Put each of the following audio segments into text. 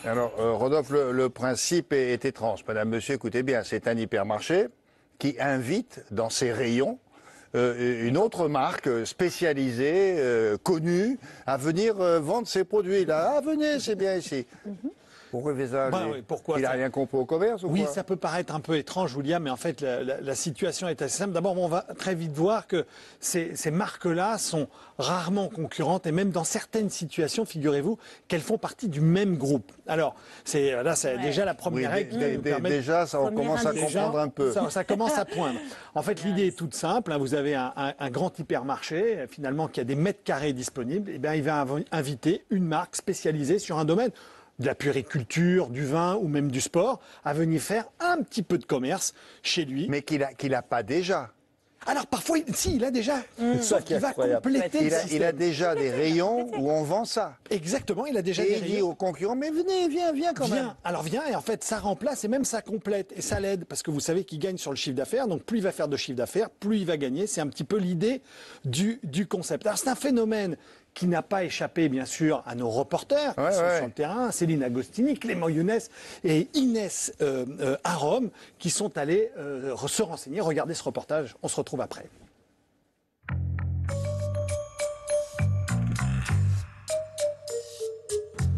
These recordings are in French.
Alors, Rodolphe, le principe est étrange. Madame, monsieur, écoutez bien, c'est un hypermarché qui invite dans ses rayons une autre marque spécialisée, connue, à venir vendre ses produits. Là, ah, venez, c'est bien ici. Pourquoi il fait ça? Oui, pourquoi il n'a rien compris au commerce ou Oui, quoi? ça peut paraître un peu étrange, William, mais en fait, la situation est assez simple. D'abord, on va très vite voir que ces marques-là sont rarement concurrentes et même dans certaines situations, figurez-vous, qu'elles font partie du même groupe. Alors, là, c'est déjà la première règle. Déjà, ça, on commence à comprendre un peu. Ça commence à poindre. En fait, l'idée est toute simple. Vous avez un grand hypermarché, finalement, qui a des mètres carrés disponibles. Et bien, il va inviter une marque spécialisée sur un domaine de la puériculture, du vin ou même du sport, à venir faire un petit peu de commerce chez lui. Mais qu'il a pas déjà. Alors parfois, si, il a déjà. Sauf qu'il va compléter. Il a déjà des rayons où on vend ça. Exactement, il a déjà des rayons. Et il dit aux concurrents, mais venez, viens quand même. Alors viens, et en fait, ça remplace et même ça complète. Et ça l'aide, parce que vous savez qu'il gagne sur le chiffre d'affaires. Donc plus il va faire de chiffre d'affaires, plus il va gagner. C'est un petit peu l'idée du concept. Alors c'est un phénomène qui n'a pas échappé, bien sûr, à nos reporters qui sont sur le terrain, Céline Agostini, Clément Younes et Inès à Rome, qui sont allés se renseigner. Regardez ce reportage, on se retrouve après.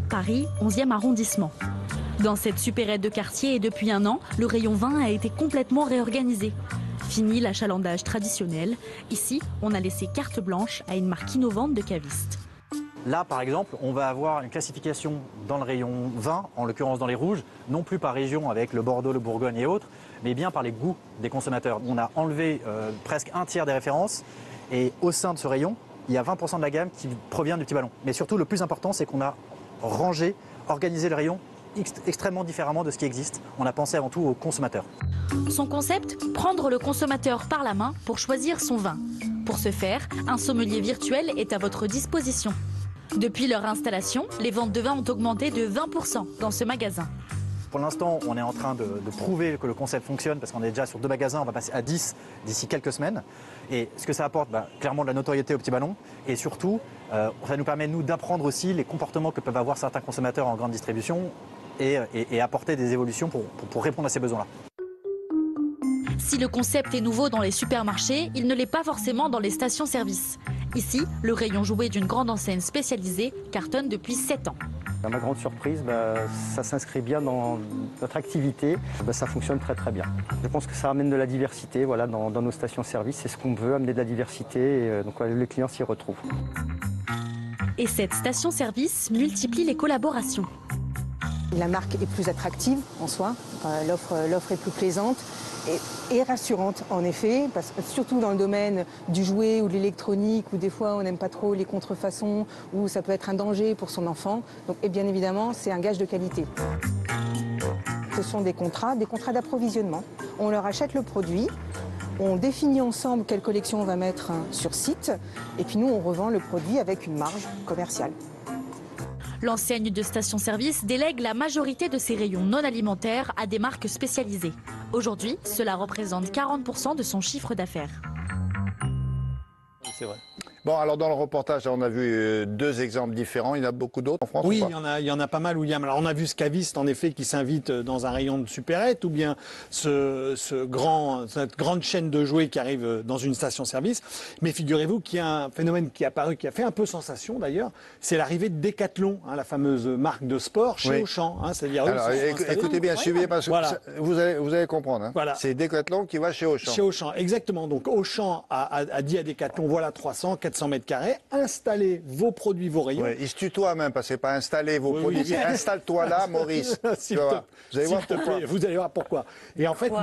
Paris, 11e arrondissement. Dans cette supérette de quartier et depuis un an, le rayon vin a été complètement réorganisé. Fini l'achalandage traditionnel. Ici, on a laissé carte blanche à une marque innovante de cavistes. Là, par exemple, on va avoir une classification dans le rayon vin, en l'occurrence dans les rouges, non plus par région avec le Bordeaux, le Bourgogne et autres, mais bien par les goûts des consommateurs. On a enlevé presque un tiers des références et au sein de ce rayon, il y a 20% de la gamme qui provient du petit ballon. Mais surtout, le plus important, c'est qu'on a rangé, organisé le rayon extrêmement différemment de ce qui existe. On a pensé avant tout aux consommateurs. Son concept, prendre le consommateur par la main pour choisir son vin. Pour ce faire, un sommelier virtuel est à votre disposition. Depuis leur installation, les ventes de vin ont augmenté de 20% dans ce magasin. Pour l'instant, on est en train de prouver que le concept fonctionne parce qu'on est déjà sur 2 magasins, on va passer à 10 d'ici quelques semaines. Et ce que ça apporte, clairement de la notoriété au petit ballon. Et surtout, ça nous permet, nous, d'apprendre aussi les comportements que peuvent avoir certains consommateurs en grande distribution et apporter des évolutions pour répondre à ces besoins-là. Si le concept est nouveau dans les supermarchés, il ne l'est pas forcément dans les stations-service. Ici, le rayon jouet d'une grande enseigne spécialisée cartonne depuis 7 ans. À ma grande surprise, ça s'inscrit bien dans notre activité. Ça fonctionne très très bien. Je pense que ça amène de la diversité dans nos stations-service. C'est ce qu'on veut, amener de la diversité. Et donc les clients s'y retrouvent. Et cette station-service multiplie les collaborations. La marque est plus attractive en soi, l'offre est plus plaisante et rassurante en effet, parce que surtout dans le domaine du jouet ou de l'électronique, où des fois on n'aime pas trop les contrefaçons, où ça peut être un danger pour son enfant. Donc, et bien évidemment, c'est un gage de qualité. Ce sont des contrats d'approvisionnement. On leur achète le produit, on définit ensemble quelle collection on va mettre sur site, et puis nous on revend le produit avec une marge commerciale. L'enseigne de station-service délègue la majorité de ses rayons non alimentaires à des marques spécialisées. Aujourd'hui, cela représente 40% de son chiffre d'affaires. C'est vrai. Bon, alors dans le reportage, on a vu 2 exemples différents. Il y en a beaucoup d'autres en France? Oui, il y en a pas mal, William. Alors on a vu ce caviste, en effet, qui s'invite dans un rayon de supérette, ou bien cette grande chaîne de jouets qui arrive dans une station-service. Mais figurez-vous qu'il y a un phénomène qui est apparu, qui a fait un peu sensation d'ailleurs, c'est l'arrivée de Decathlon, la fameuse marque de sport chez Auchan. C'est-à-dire écoutez bien, suivez, parce que vous allez comprendre. Voilà. C'est Decathlon qui va chez Auchan. Chez Auchan, exactement. Donc Auchan a dit à Decathlon, voilà 300, 400 mètres carrés, installez vos produits, vos rayons. Il se tutoie même, parce que c'est pas installer vos produits, c'est installe-toi là, Maurice. Vous allez voir pourquoi. Vous allez voir pourquoi. Et en fait,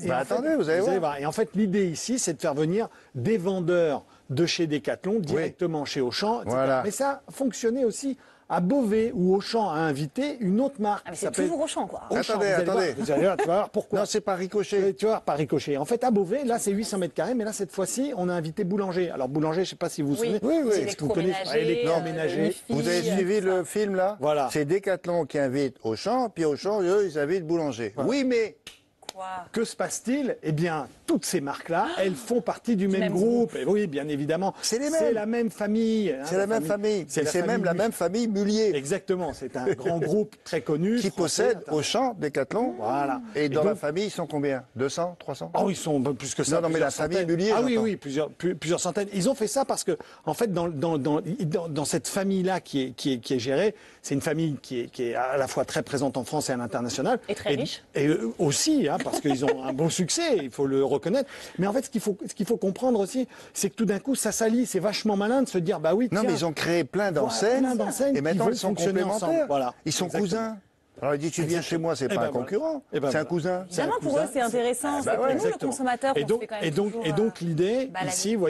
attendez, vous allez voir. Et en fait, l'idée ici, c'est de faire venir des vendeurs de chez Decathlon directement chez Auchan, etc. Voilà. Mais ça fonctionnait aussi à Beauvais, où Auchan a invité une autre marque. Ah mais c'est toujours Auchan, quoi. Attendez. Vous allez voir, tu vas voir pourquoi. Non, c'est pas Ricochet. Tu vas voir, pas Ricochet. En fait, à Beauvais, là, c'est 800 mètres carrés, mais là, cette fois-ci, on a invité Boulanger. Alors, Boulanger, je sais pas si vous vous souvenez. Oui. Est-ce que vous connaissez électroménager. Vous avez suivi le film, là? Voilà. C'est Decathlon qui invite Auchan, puis Auchan, eux, ils invitent Boulanger. Voilà. Oui, mais... Que se passe-t-il? Eh bien, toutes ces marques-là, elles font partie du même groupe. Et oui, bien évidemment. C'est les mêmes. C'est la même famille. C'est la même famille. C'est même la même famille Mullier. Exactement. C'est un grand groupe très connu. Qui possède Auchan, Decathlon. Voilà. Et dans donc, la famille, ils sont combien? 200, 300? Oh, ils sont plus que ça. Non, mais la famille Mullier. Ah oui, plusieurs centaines. Ils ont fait ça parce que, en fait, dans cette famille-là qui est gérée, c'est une famille qui est à la fois très présente en France et à l'international. Et très riche. Et aussi, parce qu'ils ont un bon succès, il faut le reconnaître. Mais en fait, ce qu'il faut comprendre aussi, c'est que tout d'un coup, ça s'allie. C'est vachement malin de se dire, bah oui, Non, tiens, mais ils ont créé plein d'enseignes. Et maintenant, ils sont complémentaires. Voilà. Ils sont cousins. Alors il dit, tu viens chez moi, c'est pas un concurrent, c'est un cousin. Évidemment, pour eux, c'est intéressant. C'est pour nous, le consommateur, et donc l'idée, ici, vous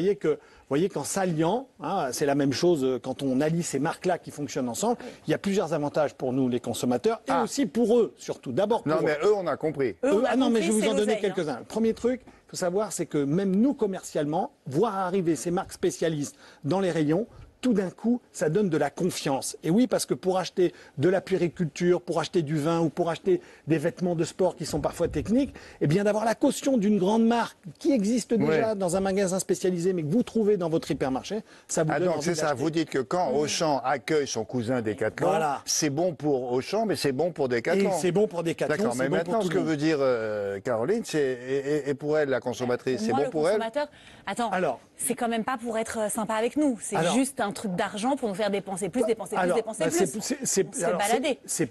voyez qu'en s'alliant, c'est la même chose quand on allie ces marques-là qui fonctionnent ensemble, il y a plusieurs avantages pour nous, les consommateurs, et aussi pour eux, surtout. D'abord pour eux. Non, mais eux, on a compris. Non, mais je vais vous en donner quelques-uns. Le premier truc, il faut savoir, c'est que même nous, commercialement, voir arriver ces marques spécialistes dans les rayons, tout d'un coup, ça donne de la confiance. Et oui, parce que pour acheter de la puériculture, pour acheter du vin ou pour acheter des vêtements de sport qui sont parfois techniques, eh bien d'avoir la caution d'une grande marque qui existe déjà dans un magasin spécialisé, mais que vous trouvez dans votre hypermarché, ça vous donne donc envie c'est ça, d'acheter. vous dites que quand Auchan accueille son cousin Decathlon, c'est bon pour Auchan, mais c'est bon pour Decathlon. Et c'est bon pour Decathlon. D'accord, mais bon maintenant, pour ce tout que le monde. veut dire Caroline, et pour elle, la consommatrice, c'est Moi, bon le pour elle? consommateur, attends, c'est quand même pas pour être sympa avec nous. C'est juste un truc d'argent pour nous faire dépenser plus, dépenser plus. C'est baladé. C'est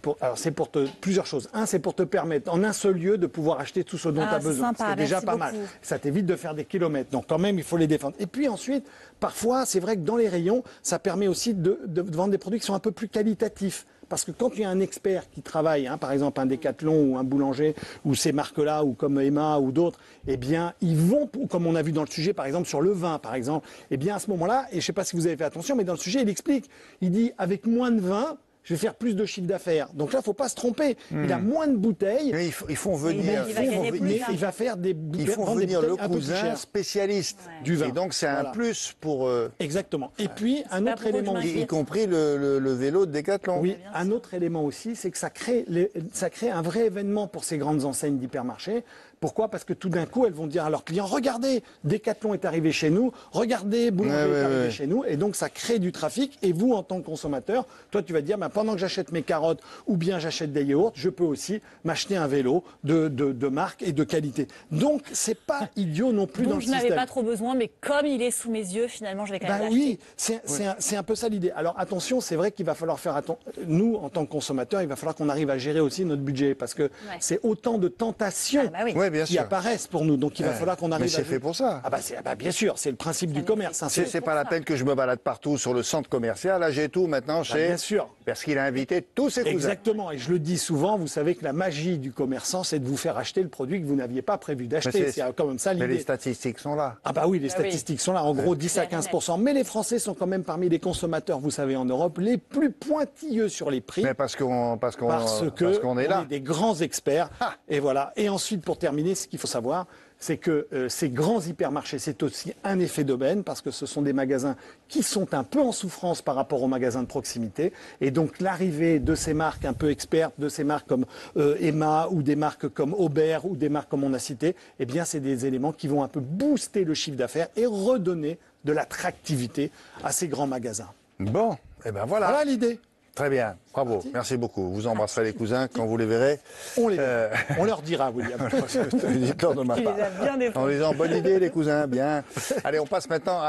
pour plusieurs choses. Un, c'est pour te permettre en un seul lieu de pouvoir acheter tout ce dont tu as besoin. C'est déjà pas mal. Ça t'évite de faire des kilomètres. Donc quand même, il faut les défendre. Et puis ensuite, parfois, c'est vrai que dans les rayons, ça permet aussi de vendre des produits qui sont un peu plus qualitatifs. Parce que quand il y a un expert qui travaille, par exemple un Decathlon ou un boulanger, ou ces marques-là, ou comme Emma ou d'autres, eh bien, ils vont, comme on a vu dans le sujet, par exemple, sur le vin, par exemple, eh bien, à ce moment-là, et je ne sais pas si vous avez fait attention, mais dans le sujet, il explique, il dit, avec moins de vin, je vais faire plus de chiffre d'affaires. Donc là, il ne faut pas se tromper. Il a moins de bouteilles. Mais ils font venir. Il va faire des bouteilles. Ils font venir le cousin spécialiste du vin. Et donc, c'est un plus pour. Exactement. Et puis, un autre élément aussi. Y compris le vélo de Decathlon. Oui, un autre élément aussi, c'est que ça crée un vrai événement pour ces grandes enseignes d'hypermarché. Pourquoi? Parce que tout d'un coup, elles vont dire à leurs clients, regardez, Decathlon est arrivé chez nous, regardez, Boulanger est arrivé chez nous. Et donc, ça crée du trafic. Et vous, en tant que consommateur, toi, tu vas te dire, pendant que j'achète mes carottes ou bien j'achète des yaourts, je peux aussi m'acheter un vélo de marque et de qualité. Donc, c'est pas idiot non plus dans le système. Je n'avais pas trop besoin, mais comme il est sous mes yeux, finalement, je vais quand même l'acheter. Oui, c'est un peu ça l'idée. Alors, attention, c'est vrai qu'il va falloir faire attention. Nous, en tant que consommateurs, il va falloir qu'on arrive à gérer aussi notre budget parce que c'est autant de tentations qui apparaissent pour nous. Donc il va falloir qu'on arrive à... Mais c'est fait pour ça. Bien sûr, c'est le principe du commerce. C'est pas la peine que je me balade partout sur le centre commercial. Là, j'ai tout maintenant chez... Bien sûr. Parce qu'il a invité tous ses cousins. Exactement. Et je le dis souvent, vous savez que la magie du commerçant, c'est de vous faire acheter le produit que vous n'aviez pas prévu d'acheter. C'est quand même ça l'idée. Mais les statistiques sont là. Les statistiques sont là. En gros, 10 à 15%. Mais les Français sont quand même parmi les consommateurs, vous savez, en Europe, les plus pointilleux sur les prix. Mais parce qu'on est là. On est des grands experts. Et voilà. Et ensuite, pour terminer, ce qu'il faut savoir, c'est que ces grands hypermarchés, c'est aussi un effet d'aubaine parce que ce sont des magasins qui sont un peu en souffrance par rapport aux magasins de proximité. Et donc l'arrivée de ces marques un peu expertes, de ces marques comme Emma ou des marques comme Aubert ou des marques comme on a cité, eh bien c'est des éléments qui vont un peu booster le chiffre d'affaires et redonner de l'attractivité à ces grands magasins. Bon, et ben voilà. Voilà l'idée. Très bien, bravo, merci beaucoup. Vous embrasserez les cousins quand vous les verrez. On leur dira, William. Dites-leur de ma part. En disant bonne idée les cousins, bien. Allez, on passe maintenant à...